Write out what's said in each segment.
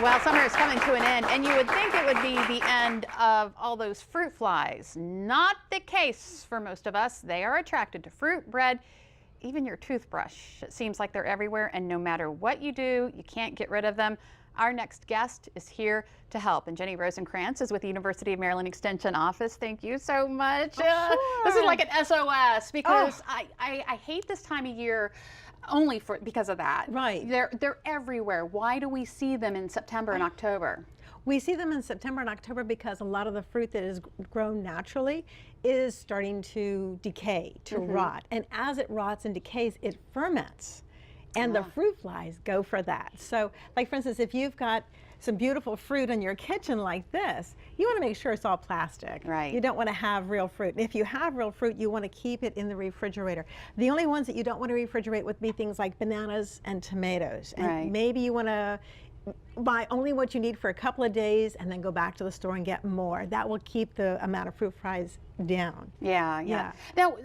Well, summer is coming to an end, and you would think it would be the end of all those fruit flies. Not the case for most of us. They are attracted to fruit, bread, even your toothbrush. It seems like they're everywhere, and no matter what you do, you can't get rid of them. Our next guest is here to help, and Jenny Rosenkrantz is with the University of Maryland Extension Office. Thank you so much. Sure. This is like an SOS because I hate this time of year only because of that. Right. They're everywhere. Why do we see them in September and October? We see them in September and October because a lot of the fruit that is grown naturally is starting to decay, to rot. And as it rots and decays, it ferments. And the fruit flies go for that. So, like for instance, if you've got some beautiful fruit in your kitchen like this, you want to make sure it's all plastic. Right. You don't want to have real fruit. And if you have real fruit, you want to keep it in the refrigerator. The only ones that you don't want to refrigerate would be things like bananas and tomatoes. And maybe you want to buy only what you need for a couple of days and then go back to the store and get more. That will keep the amount of fruit flies down. Yeah. Now,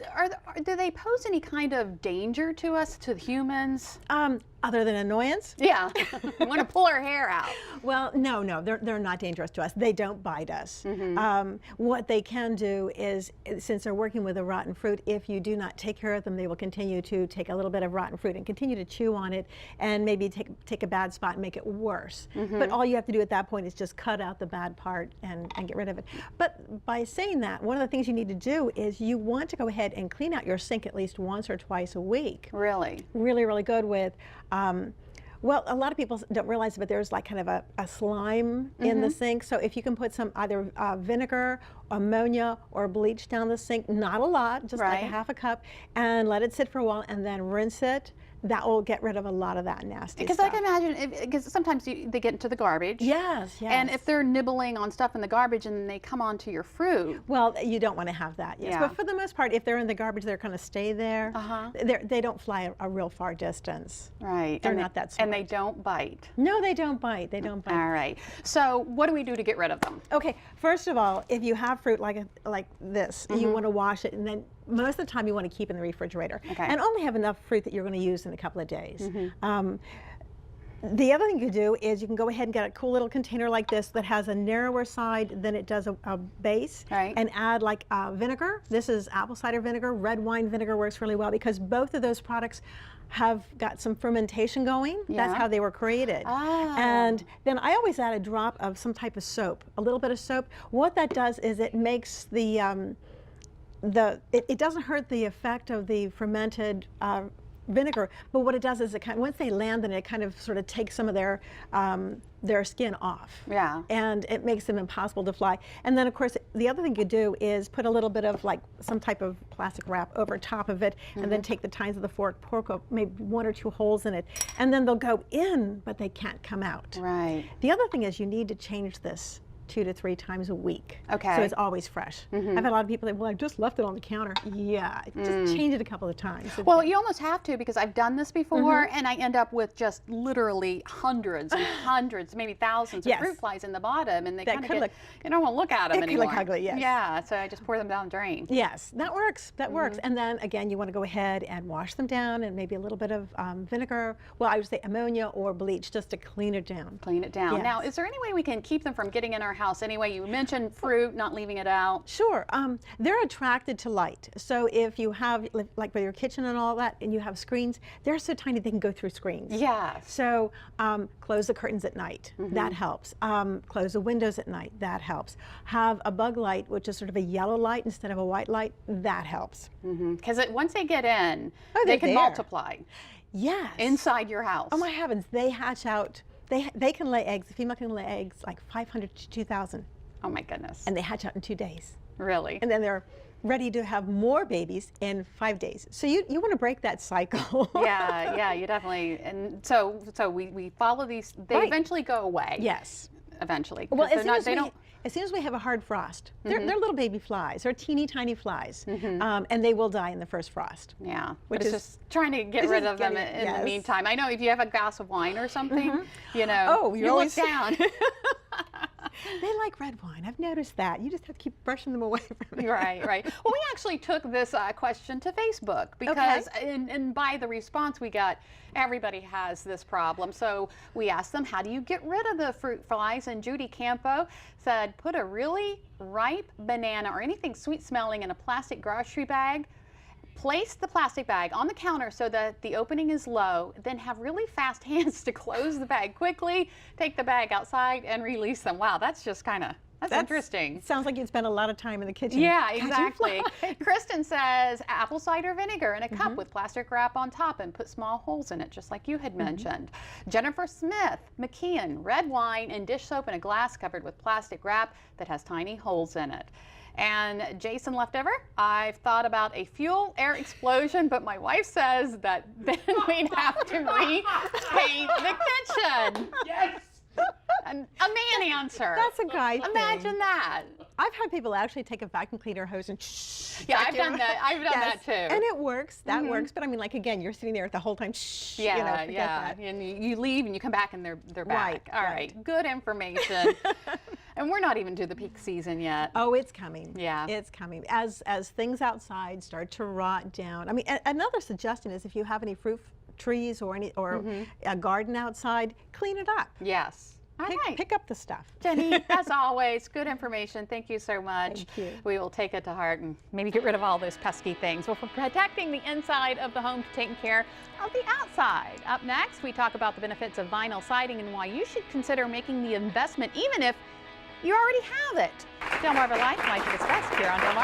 do they pose any kind of danger to us, to humans? Other than annoyance? Yeah, we want to pull our hair out. Well, no, they're not dangerous to us. They don't bite us. What they can do is, since they're working with a rotten fruit, if you do not take care of them, they will continue to take a little bit of rotten fruit and continue to chew on it and maybe take a bad spot and make it worse. But all you have to do at that point is just cut out the bad part and get rid of it. But by saying that, one of the things you need to do is you want to go ahead and clean out your sink at least once or twice a week. Really? Really, really good with well, a lot of people don't realize, but there's like kind of a slime in the sink. So if you can put some either vinegar, ammonia, or bleach down the sink, not a lot, just like a half a cup, and let it sit for a while and then rinse it, that will get rid of a lot of that nasty stuff. Because I can imagine, because sometimes they get into the garbage. Yes. And if they're nibbling on stuff in the garbage and they come onto your fruit. Well, you don't want to have that, yes. But for the most part, if they're in the garbage, they're going to stay there. They don't fly a real far distance. Right. They're not that smart. And they don't bite. No, they don't bite. They don't bite. All right. So what do we do to get rid of them? Okay. First of all, if you have fruit like this, you want to wash it, and then most of the time you want to keep in the refrigerator. And only have enough fruit that you're going to use in a couple of days. The other thing you do is you can go ahead and get a cool little container like this that has a narrower side than it does a base, and add like vinegar. This is apple cider vinegar. Red wine vinegar works really well because both of those products have got some fermentation going. That's how they were created. And then I always add a drop of some type of soap, a little bit of soap. What that does is it makes it doesn't hurt the effect of the fermented vinegar, but what it does is once they land, then it kind of sort of takes some of their skin off. And it makes them impossible to fly. And then of course the other thing you do is put a little bit of like some type of plastic wrap over top of it, and then take the tines of the fork, poke maybe 1 or 2 holes in it, and then they'll go in, but they can't come out. The other thing is you need to change this 2 to 3 times a week. So it's always fresh. I've had a lot of people that, well, I just left it on the counter. Yeah, just change it a couple of times. Well, you almost have to, because I've done this before, and I end up with just literally hundreds and hundreds, maybe thousands of fruit flies in the bottom, and they kind of get, you don't want to look at them anymore. It could look ugly, yes. Yeah, so I just pour them down the drain. Yes, that works. That works. And then again, you want to go ahead and wash them down, and maybe a little bit of vinegar. Well, I would say ammonia or bleach, just to clean it down. Clean it down. Now, is there any way we can keep them from getting in our house anyway? You mentioned fruit, not leaving it out. Sure. They're attracted to light. So if you have, like with your kitchen and all that, and you have screens, they're so tiny they can go through screens. So close the curtains at night. That helps. Close the windows at night. That helps. Have a bug light, which is sort of a yellow light instead of a white light. That helps. Because once they get in, they can multiply. Yes. Inside your house. Oh my heavens, they hatch out. They can lay eggs. The female can lay eggs like 500 to 2,000. Oh my goodness. And they hatch out in 2 days. Really? And then they're ready to have more babies in 5 days. So you want to break that cycle. Yeah, you definitely. And so we follow these. They eventually go away. Yes. Eventually. Well, as soon as we have a hard frost, they're little baby flies. They're teeny tiny flies, and they will die in the first frost. Yeah, which is just trying to get rid of them in the meantime. I know if you have a glass of wine or something, you know, you look down. They like red wine. I've noticed that. You just have to keep brushing them away from it. Right, right. Well, we actually took this question to Facebook because, and by the response we got, everybody has this problem. So we asked them, how do you get rid of the fruit flies? And Judy Campo said, put a really ripe banana or anything sweet smelling in a plastic grocery bag. Place the plastic bag on the counter so that the opening is low, then have really fast hands to close the bag quickly, take the bag outside and release them. Wow, that's just kind of, that's interesting. Sounds like you'd spend a lot of time in the kitchen. Yeah, exactly. Kristen says apple cider vinegar in a cup with plastic wrap on top and put small holes in it, just like you had mentioned. Jennifer Smith, McKeon, red wine and dish soap in a glass covered with plastic wrap that has tiny holes in it. And Jason Leftover, I've thought about a fuel air explosion, but my wife says that then we'd have to repaint the kitchen. Yes! A man answer. That's a guy thing. Imagine that. I've had people actually take a vacuum cleaner hose and yeah, I've done that. I've done that too. And it works. That works. But I mean, like, again, you're sitting there the whole time. Yeah, you know, forget that. And you leave and you come back and they're back. Right, All right. Good information. And we're not even to the peak season yet. Oh, it's coming. Yeah. It's coming. As things outside start to rot down. I mean, another suggestion is if you have any fruit trees or a garden outside, clean it up. Yes. All right. Pick up the stuff. Jenny, as always, good information. Thank you so much. Thank you. We will take it to heart and maybe get rid of all those pesky things. Well, for protecting the inside of the home to taking care of the outside. Up next, we talk about the benefits of vinyl siding and why you should consider making the investment even if you already have it. Delmarva Life, like to discuss here on Delmarva.